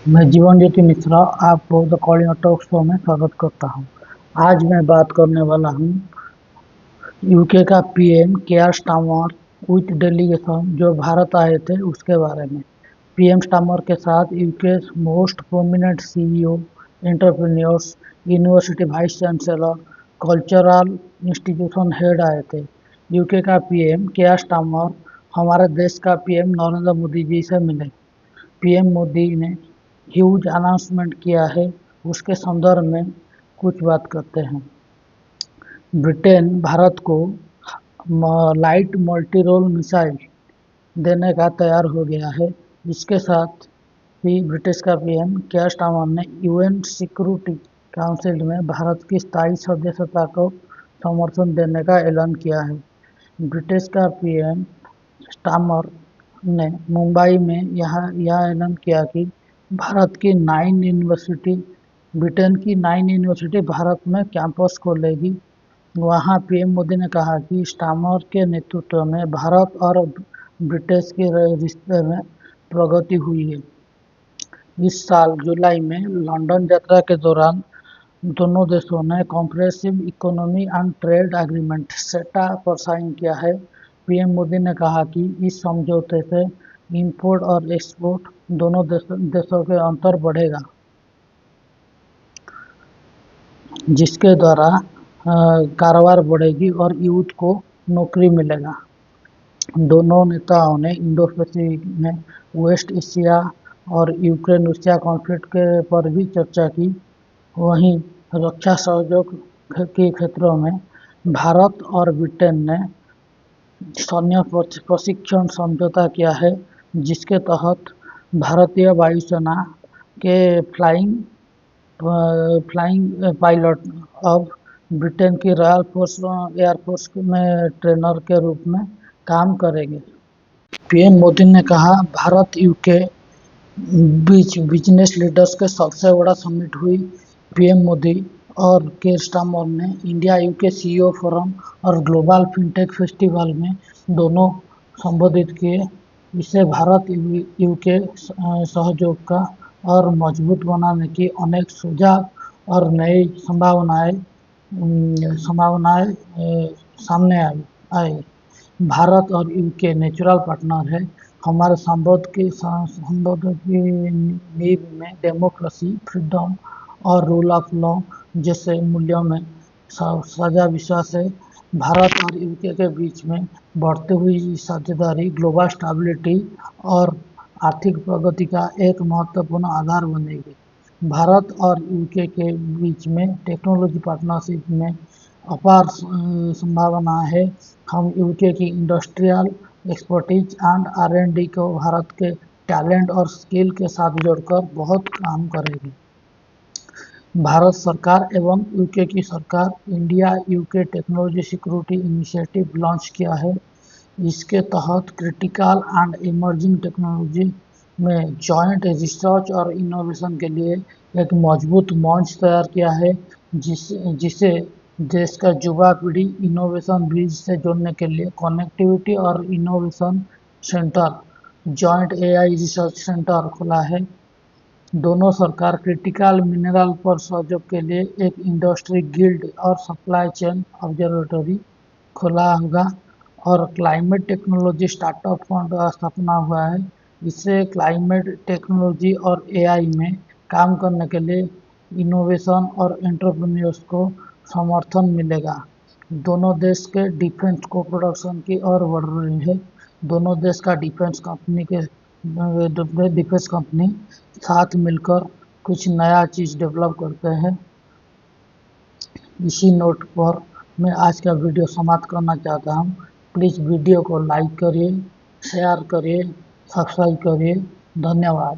मैं जीवन ज्योति मिश्रा आपको the calling talk show में स्वागत करता हूं। आज मैं बात करने वाला हूं यूके का PM care Starmer with delegation जो भारत आए थे उसके बारे में। पीएम स्टार्मर के साथ UK most prominent CEO, entrepreneurs, university vice chancellor, cultural institution head आए थे। यूके का पीएम केयर स्टार्मर हमारे देश का पीएम नरेंद्र मोदी जी से मिले। पीएम मोदी ने ह्यूज अनाउंसमेंट किया है, उसके संदर्भ में कुछ बात करते हैं। ब्रिटेन भारत को लाइट मल्टी रोल मिसाइल देने का तैयार हो गया है। इसके साथ ही ब्रिटिश का पीएम केयर स्टार्मर ने यूएन सिक्योरिटी काउंसिल में भारत की स्थायी सदस्यता को समर्थन देने का ऐलान किया है। ब्रिटिश का पीएम स्टार्मर ने मुंबई में यह ऐलान किया कि भारत की 9 यूनिवर्सिटी ब्रिटेन की 9 यूनिवर्सिटी भारत में कैंपस खोलेगी। वहां पीएम मोदी ने कहा कि स्टार्मर के नेतृत्व में भारत और ब्रिटिश के रिश्ते में प्रगति हुई है। इस साल जुलाई में लंदन यात्रा के दौरान दोनों देशों ने comprehensive economy and trade agreement सेटा पर साइन किया है। पीएम मोदी ने कहा कि इस समझौते से इंपोर्ट और एक्सपोर्ट दोनों देशों के अंतर बढ़ेगा, जिसके द्वारा कारोबार बढ़ेगी और यूथ को नौकरी मिलेगा। दोनों नेताओं ने इंडो पैसिफिक में वेस्ट एशिया और यूक्रेन रूसिया कॉन्फ्लिक्ट के पर भी चर्चा की। वहीं रक्षा सहयोग के क्षेत्रों में भारत और ब्रिटेन ने सैन्य प्रशिक्षण समझौता किया है, जिसके तहत भारतीय वायुसेना के फ्लाइंग पायलट अब ब्रिटेन की रॉयल एयरफोर्स में ट्रेनर के रूप में काम करेंगे। पीएम मोदी ने कहा, भारत यूके बीच बिजनेस लीडर्स के सबसे बड़ा समिट हुई। पीएम मोदी और केयर स्टार्मर ने इंडिया यूके सीईओ फोरम और ग्लोबल फिनटेक फेस्टिवल में दोनों संबोधित किए। इससे भारत यूके सहयोग का और मजबूत बनाने की अनेक सुझाव और नई संभावनाएं सामने आई। भारत और यूके नेचुरल पार्टनर है। हमारे संबंध की नींव में डेमोक्रेसी, फ्रीडम और रूल ऑफ लॉ जैसे मूल्यों में साझा विश्वास है। भारत और यूके के बीच में बढ़ती हुई साझेदारी ग्लोबल स्टेबिलिटी और आर्थिक प्रगति का एक महत्वपूर्ण आधार बनेगी। भारत और यूके के बीच में टेक्नोलॉजी पार्टनरशिप में अपार संभावना है। हम यूके की इंडस्ट्रियल एक्सपर्टीज एंड R&D को भारत के टैलेंट और स्किल के साथ जोड़कर बहुत काम करेगी। भारत सरकार एवं यूके की सरकार India UK technology security initiative launch किया है। इसके तहत क्रिटिकल एंड इमर्जिंग टेक्नोलॉजी में जॉइंट रिसर्च और इनोवेशन के लिए एक मजबूत मंच तैयार किया है, जिसे देश का युवा पीढ़ी इनोवेशन ब्रिज से जोड़ने के लिए कनेक्टिविटी और innovation centre, joint AI research centre खोला है। दोनों सरकार क्रिटिकल मिनरल पर सहयोग के लिए एक इंडस्ट्री गिल्ड और सप्लाई चेन ऑब्जर्वेटरी खोला होगा और क्लाइमेट टेक्नोलॉजी स्टार्टअप फंड का स्थापना हुआ है। इससे क्लाइमेट टेक्नोलॉजी और AI में काम करने के लिए इनोवेशन और एंटरप्रेन्योर्स को समर्थन मिलेगा। दोनों देश के डिफेंस को प्रोडक्शन की ओर बढ़ रही है। दोनों देश का डिफेंस कंपनी साथ मिलकर कुछ नया चीज़ डेवलप करते हैं। इसी नोट पर मैं आज का वीडियो समाप्त करना चाहता हूँ। प्लीज़ वीडियो को लाइक करिए, शेयर करिए, सब्सक्राइब करिए। धन्यवाद।